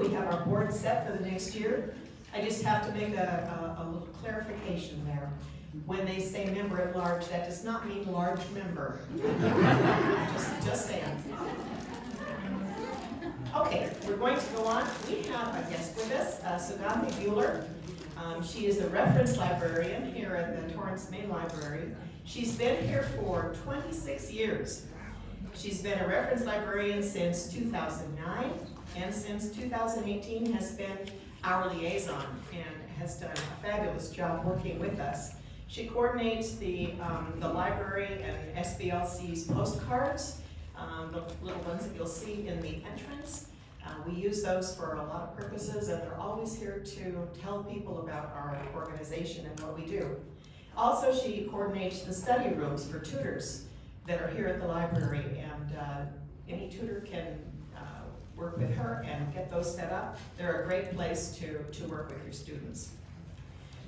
We have our board set for the next year. I just have to make a little clarification there. When they say member at large, that does not mean large member. just saying. Okay, we're going to go on. We have a guest with us, Sugandhi Bueller. She is a reference librarian here at the Torrance Main Library. She's been here for 26 years. She's been a reference librarian since 2009, and since 2018 has been our liaison and has done a fabulous job working with us. She coordinates the library and SBLC's postcards, the little ones that you'll see in the entrance. We use those for a lot of purposes, and they're always here to tell people about our organization and what we do. Also, she coordinates the study rooms for tutors that are here at the library, and any tutor can work with her and get those set up. They're a great place to work with your students.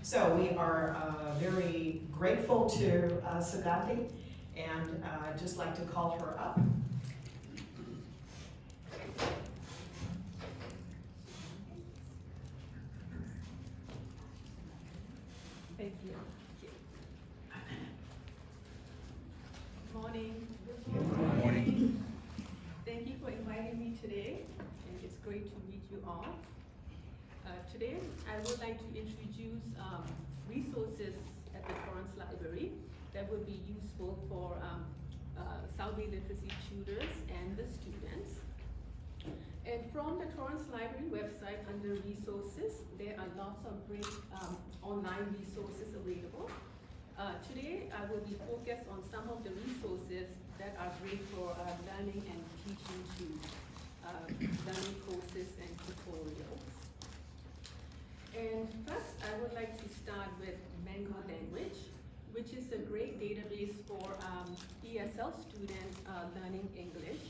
So we are very grateful to Sugandhi, and I'd just like to call her up. Thank you. Good morning. Good morning. Thank you for inviting me today, and it's great to meet you all. Today, I would like to introduce resources at the Torrance Library that would be useful for South Bay literacy tutors and the students. And from the Torrance Library website under resources, there are lots of great online resources available. Today, I will be focused on some of the resources that are great for learning and teaching tools, learning courses and tutorials. And first, I would like to start with Mango Language, which is a great database for ESL students learning English.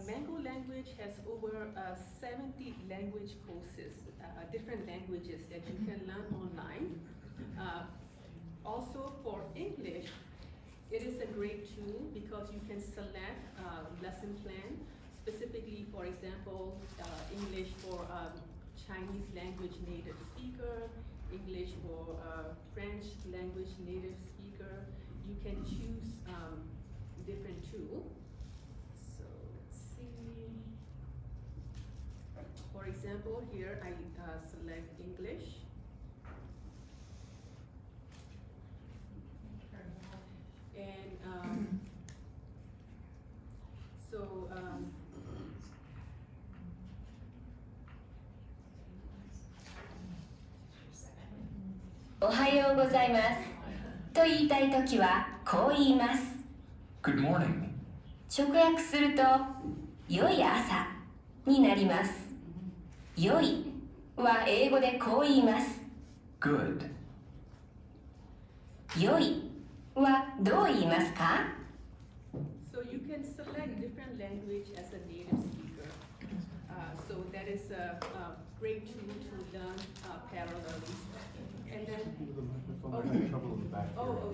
Mango Language has over 70 language courses, different languages that you can learn online. Also for English, it is a great tool because you can select lesson plan, specifically, for example, English for Chinese language native speaker, English for French language native speaker. You can choose different tool. So let's see. For example, here I select English. Andおはようございますと言いたいときはこう言います。 Good morning. 直訳すると良い朝になります。良いは英語でこう言います。 Good. 良いはどう言いますか？ So you can select different language as a native speaker. So that is a great tool to learn parallelly. And then,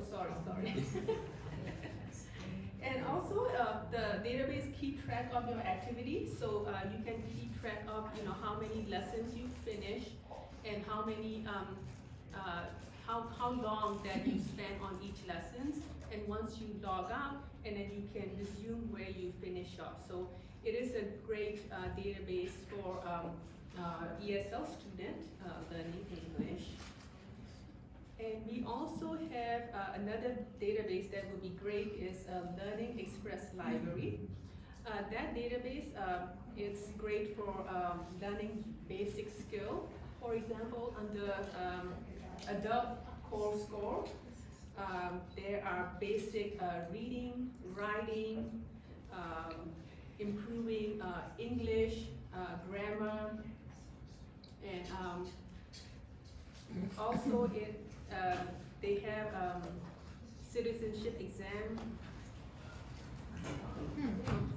sorry. And also, the database keep track of your activity, so you can keep track of how many lessons you finish and how many how long that you spend on each lessons. And once you log out, and then you can resume where you finish off. So it is a great database for ESL student learning English. And we also have another database that would be great is Learning Express Library. That database is great for learning basic skill. For example, under adult core score, there are basic reading, writing, improving English, grammar, and also they have citizenship exam.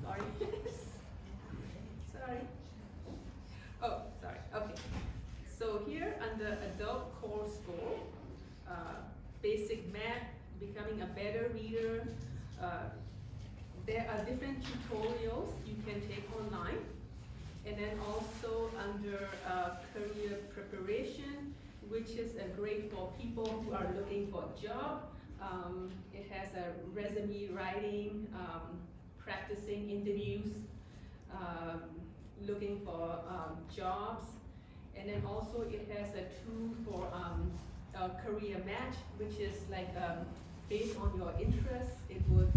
Sorry. Sorry. Oh, sorry. Okay. So here under adult core score, basic math, becoming a better reader. There are different tutorials you can take online. And then also under career preparation, which is great for people who are looking for a job. It has a resume writing, practicing interviews, looking for jobs. And then also it has a tool for a career match, which is like based on your interests. It would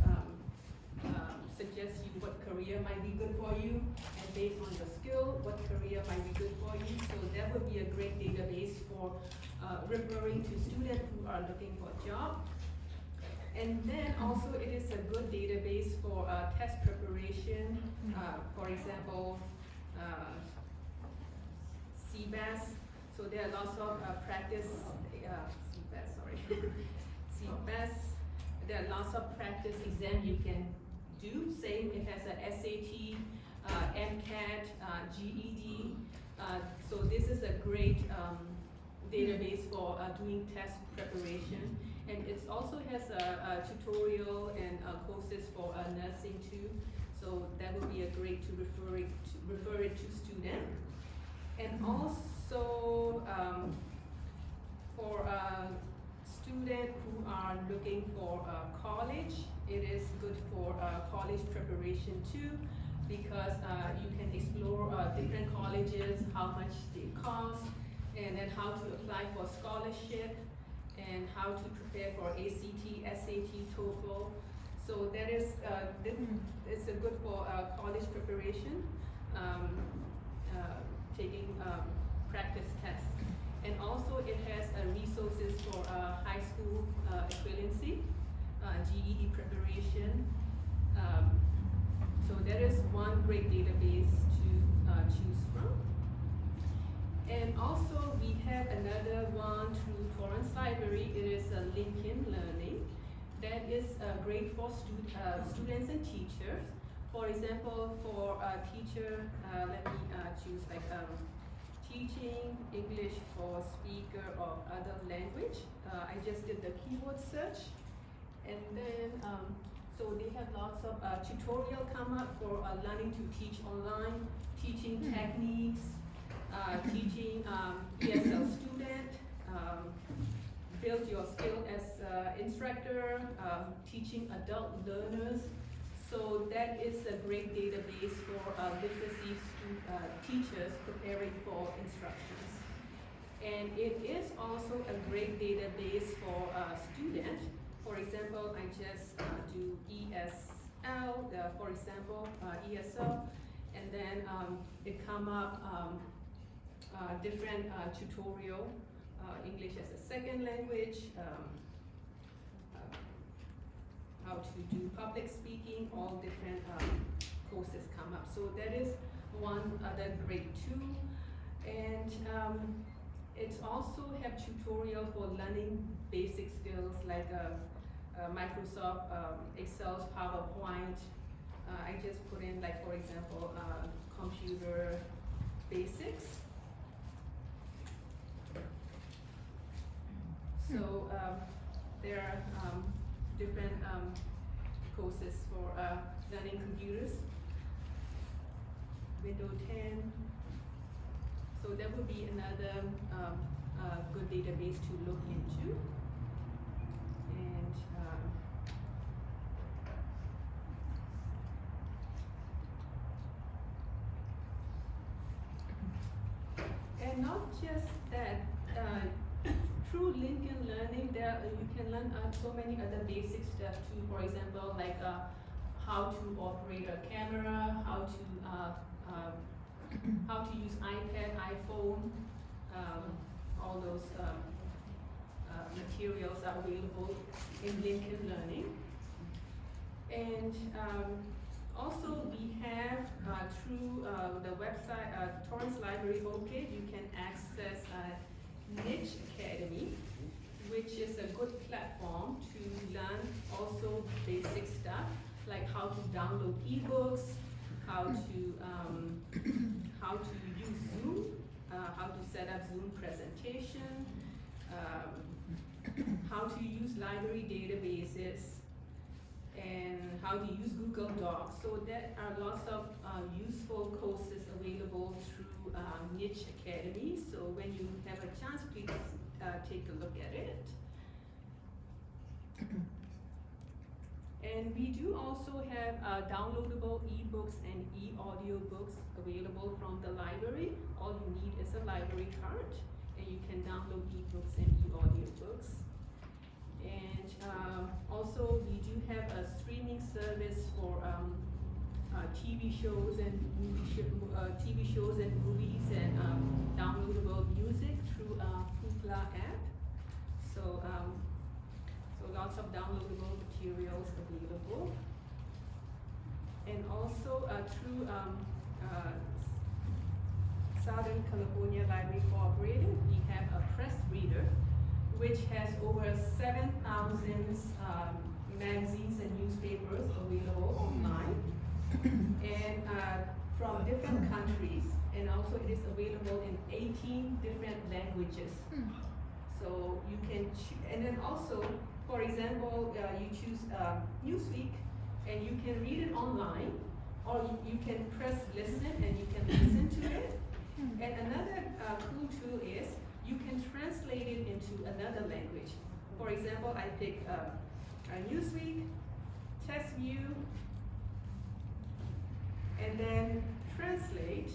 suggest you what career might be good for you, and based on your skill, what career might be good for you. So that would be a great database for referring to students who are looking for a job. And then also it is a good database for test preparation. For example, CBAS. So there are lots of practice, CBAS, sorry. CBAS. There are lots of practice exams you can do. Same, it has a SAT, MCAT, GED. So this is a great database for doing test preparation. And it also has a tutorial and courses for nursing too. So that would be a great to refer it to students. And also for students who are looking for college, it is good for college preparation too, because you can explore different colleges, how much they cost, and then how to apply for scholarship, and how to prepare for ACT, SAT, TOEFL. So that is it's a good for college preparation, taking practice tests. And also it has resources for high school equivalency, GED preparation. So that is one great database to choose from. And also we have another one through Torrance Library. It is a Lincoln Learning. That is great for students and teachers. For example, for a teacher, let me choose like teaching English for speaker of other language. I just did the keyword search. And then, so they have lots of tutorial come up for learning to teach online, teaching techniques, teaching ESL student, build your skill as instructor, teaching adult learners. So that is a great database for literacy teachers preparing for instructions. And it is also a great database for students. For example, I just do ESL, for example, ESL, and then it come up different tutorial, English as a second language, how to do public speaking, all different courses come up. So that is one other great tool. And it's also have tutorial for learning basic skills like Microsoft, Excel's PowerPoint. I just put in like, for example, computer basics. So there are different courses for learning computers. Windows 10. So that would be another good database to look into. And not just that, through Lincoln Learning, there you can learn so many other basic stuff too. For example, like how to operate a camera, how to use iPad, iPhone, all those materials are available in Lincoln Learning. And also we have through the website, Torrance Library homepage, you can access Niche Academy, which is a good platform to learn also basic stuff, like how to download ebooks, how to use Zoom, how to set up Zoom presentation, how to use library databases, and how to use Google Docs. So there are lots of useful courses available through niche academy. So when you have a chance, please take a look at it. And we do also have downloadable ebooks and e-audio books available from the library. All you need is a library card, and you can download ebooks and e-audio books. And also, we do have a streaming service for TV shows and movies and downloadable music through Hoopla app. So lots of downloadable materials available. And also through Southern California Library Cooperative, we have a press reader which has over 7,000 magazines and newspapers available online and from different countries, and also it is available in 18 different languages. So you can and then also, for example, you choose Newsweek and you can read it online, or you can press listen and you can listen to it. And another cool tool is you can translate it into another language. For example, I pick Newsweek, Test View, and then translate.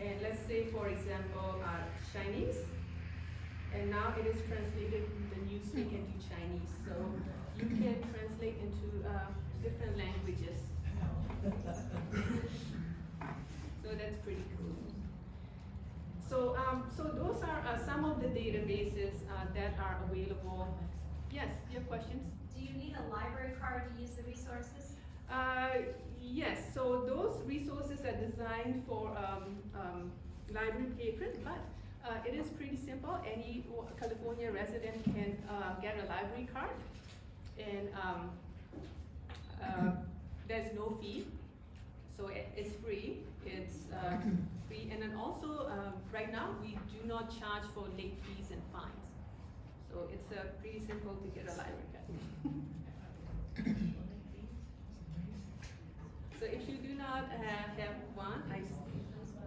And let's say, for example, Chinese. And now it is translated the Newsweek into Chinese. So you can translate into different languages. So that's pretty cool. So those are some of the databases that are available. Yes, you have questions? Do you need a library card to use the resources? Yes, so those resources are designed for library patrons, but it is pretty simple. Any California resident can get a library card, and there's no fee, so it's free. It's free, and then also right now we do not charge for late fees and fines. So it's pretty simple to get a library card. So if you do not have one, I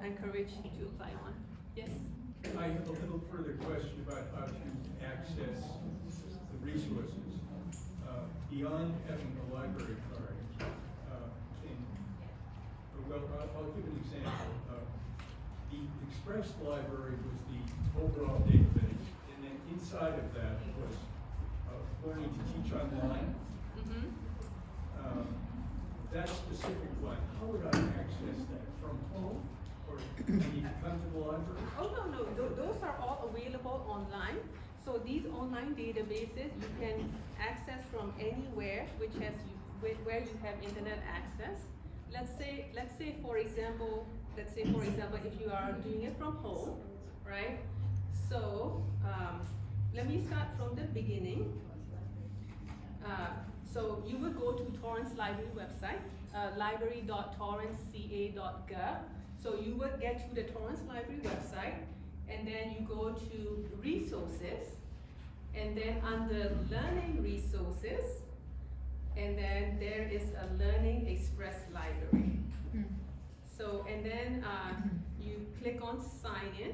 encourage you to apply one. Yes? I have a little further question about how to access the resources. Beyond having a library card, I'll give an example. The Express Library was the overall database, and then inside of that was learning to teach online. That specific one, how would I access that? From home? Or do I need to come to the library? Oh, no, those are all available online. So these online databases you can access from anywhere where you have internet access. Let's say for example, if you are doing it from home, right? So let me start from the beginning. So you would go to Torrance Library website, library.torranceca.gov. So you would get to the Torrance Library website, and then you go to resources, and then under learning resources, and then there is a Learning Express Library. So, and then you click on sign in.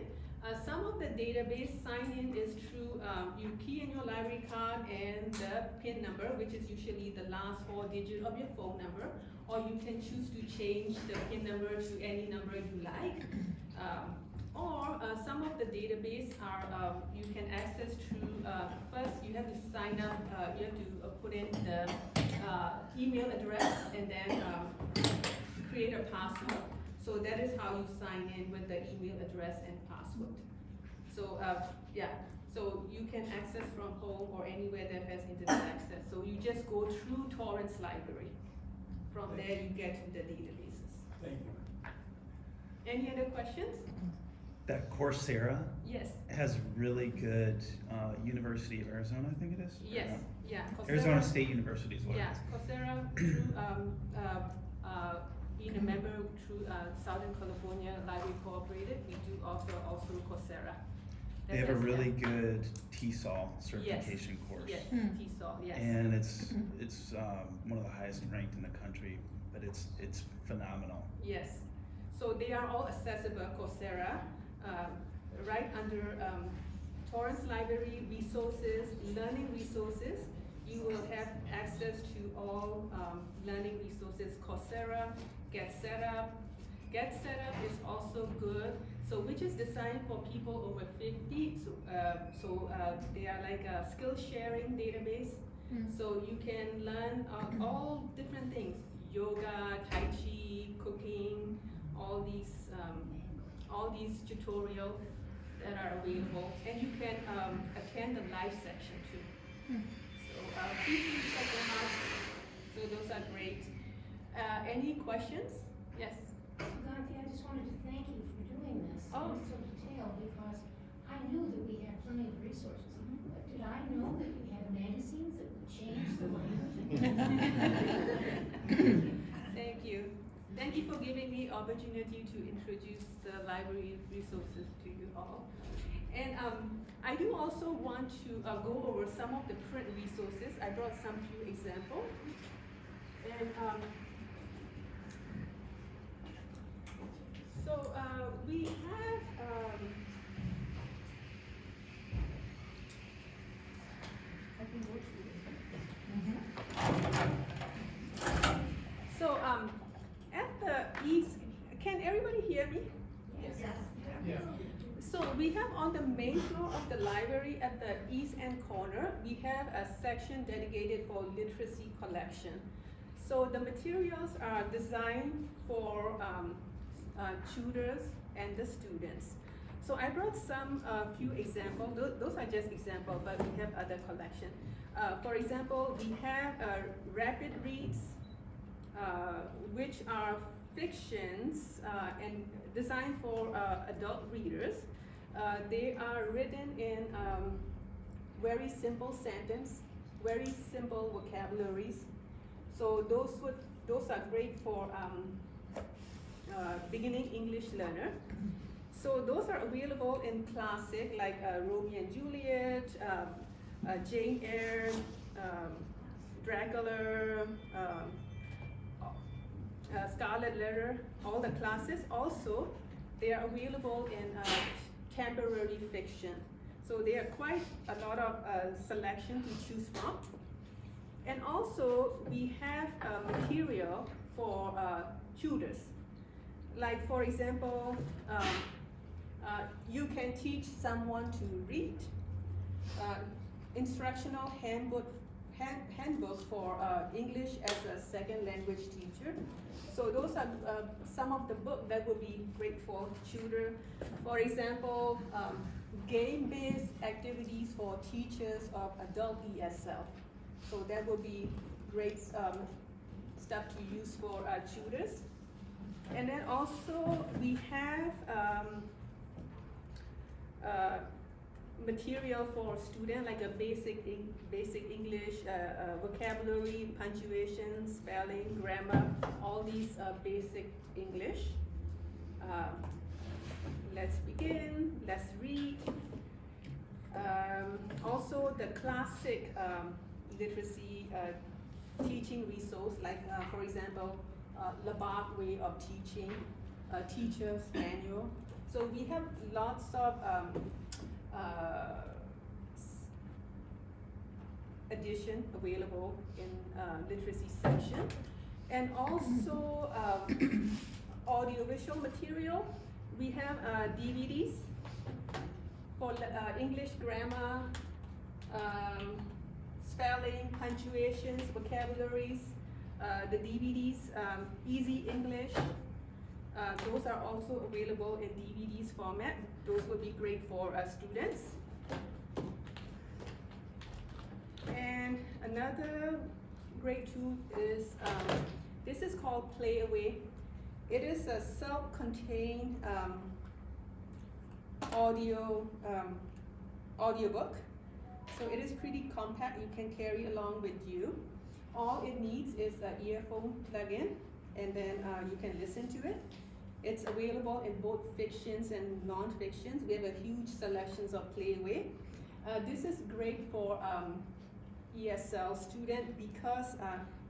Some of the database sign in is through, you key in your library card and the PIN number, which is usually the last 4 digits of your phone number, or you can choose to change the PIN number to any number you like. Or some of the database are, you can access through, first you have to sign up, you have to put in the email address and then create a password. So that is how you sign in with the email address and password. So so you can access from home or anywhere that has internet access. So you just go through Torrance Library. From there you get to the databases. Thank you. Any other questions? That Coursera Yes. has really good University of Arizona, I think it is? Yes. Yeah. Coursera, Arizona State University is what Yeah, it is. Coursera through being a member through Southern California Library Cooperative, we do offer also Coursera. They have a really good TESOL Yes. certification course. Yes, TESOL, yes. And it's one of the highest ranked in the country, but it's phenomenal. Yes. So they are all accessible, Coursera, right under Torrance Library Resources, Learning Resources. You will have access to all learning resources, Coursera, Get Set Up. Get Set Up is also good, so which is designed for people over 50. So they are like a skill sharing database. So you can learn all different things: yoga, tai chi, cooking, all these tutorials that are available, and you can attend the live section too. So please do check them out. So those are great. Any questions? Yes. Dorothy, I just wanted to thank you for doing this. Oh. It's so detailed because I knew that we had plenty of resources. But did I know that we had magazines that would change the language? Thank you. Thank you for giving me opportunity to introduce the library resources to you all. And I do also want to go over some of the print resources. I brought some few examples. And so we have I can go through this. So at the east, can everybody hear me? Yes. Yeah. So we have on the main floor of the library at the east end corner, we have a section dedicated for literacy collection. So the materials are designed for tutors and the students. So I brought some few examples. Those are just examples, but we have other collection. For example, we have rapid reads, which are fictions and designed for adult readers. They are written in very simple sentence, very simple vocabularies. So those are great for beginning English learner. So those are available in classic like Romeo and Juliet, Jane Eyre, Dracula, Scarlet Letter, all the classes. Also, they are available in temporary fiction. So there are quite a lot of selection to choose from. And also, we have material for tutors. Like for example, you can teach someone to read. Instructional handbook for English as a second language teacher. So those are some of the books that would be great for tutor. For example, game-based activities for teachers of adult ESL. So that would be great stuff to use for tutors. And then also we have material for students like a basic English, vocabulary, punctuation, spelling, grammar, all these basic English. Let's begin, let's read. Also the classic literacy teaching resource, like for example, Labarthe way of teaching, teacher's manual. So we have lots of edition available in literacy section. And also audiovisual material. We have DVDs for English grammar, spelling, punctuations, vocabularies. The DVDs, Easy English. Those are also available in DVDs format. Those would be great for students. And another great tool is, this is called Playaway. It is a self-contained audiobook. So it is pretty compact, you can carry along with you. All it needs is an earphone plug-in, and then you can listen to it. It's available in both fictions and non-fictions. We have a huge selections of Playaway. This is great for ESL student because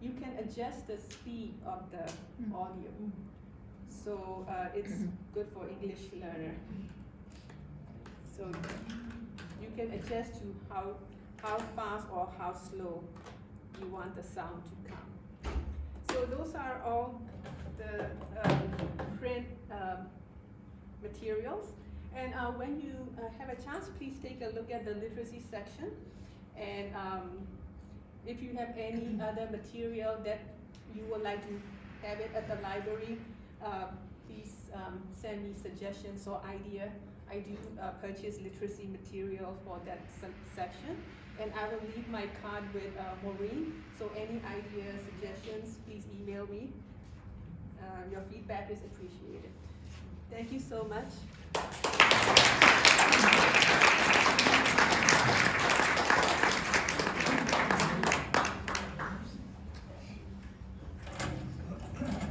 you can adjust the speed of the audio. So it's good for English learner. So you can adjust to how fast or how slow you want the sound to come. So those are all the print materials. And when you have a chance, please take a look at the literacy section. And if you have any other material that you would like to have it at the library, please send me suggestions or idea. I do purchase literacy material for that section. And I will leave my card with Maureen. So any ideas, suggestions, please email me. Your feedback is appreciated. Thank you so much.